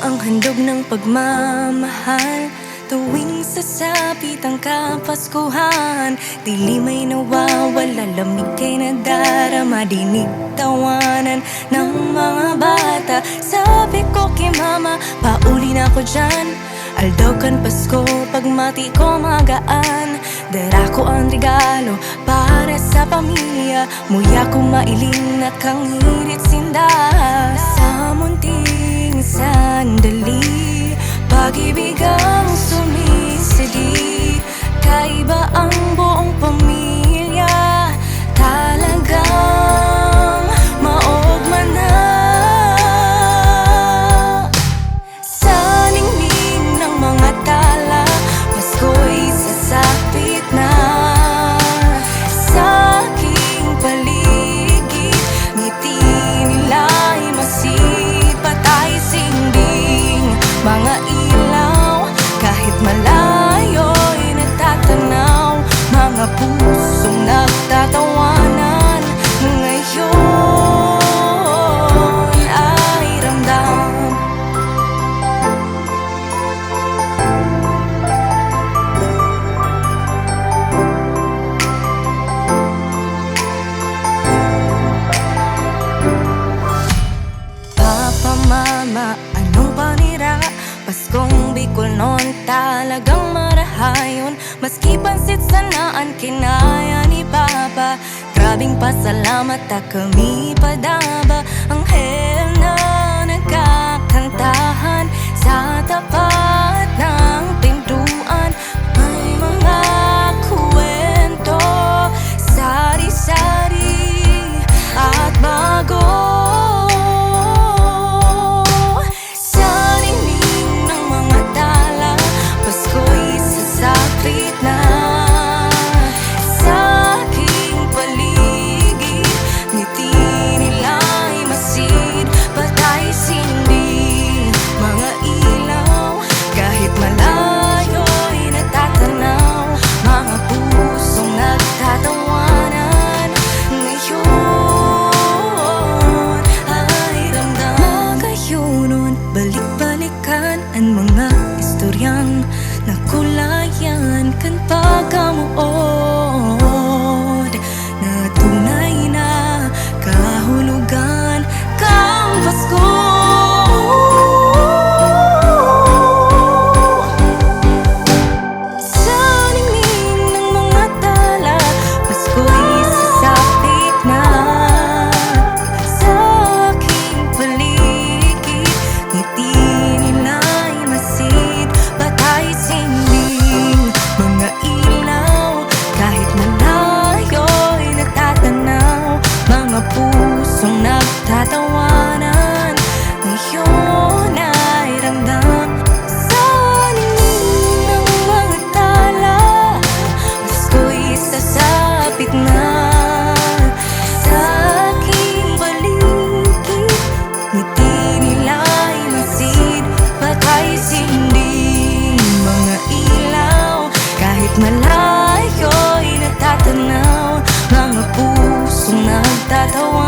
ang handog ng pagmamahal. Tuwing sasapit ang kapaskuhan, dilim ay nawawala, lamig kay nadarama, dinig tawanan ng mga bata. Sabi ko kay mama, pauli na ko dyan. Aldaw kan Pasko, pagmati ko magaan. Dara ko ang regalo para sa pamilya, muya ko mailing na kangirit sinda. Sa munting sandali, pag-ibig ang sumisigi. Kaiba ang buong pamilya, talagang maugma na. Sa ningning ng mga tala, Pasko'y sasapit na. Sa aking paligid, ngiti nila'y masid, patay sinding mga ilaw. Kahit malayo'y nagtatanaw, mga pusong nagtatawanan. Ngayon ay ramdam. Papa, mama, anong panira? Paskong Bicol noon talagang marahayon. Maski pansit sanaan kinaya ni Papa. Grabing pasalamat ta kami padaba. Anghel na nagkakantahan sa tapat ng pintuan. May mga kwento, sari-sari at bago. Balik-balikan ang mga istoryang nakulayan kan pagkamuod, na tunay na kahulugan kang Pasko. Sa ningning ng mga tala, Pasko'y sasapit na. Sa aking paligid, ngiti nila'y masid, patay sinding mga ilaw. Kahit malayo'y natatanaw, mga pusong nagtatawanan. Ngayon ay ramdam. Sa ningning ng mga tala, Pasko'y sasapit na. Sa aking paligid, ngiti nila'y masid, patay sinding mga ilaw. Kahit malayo'y natatanaw, mga pusong nagtatawa.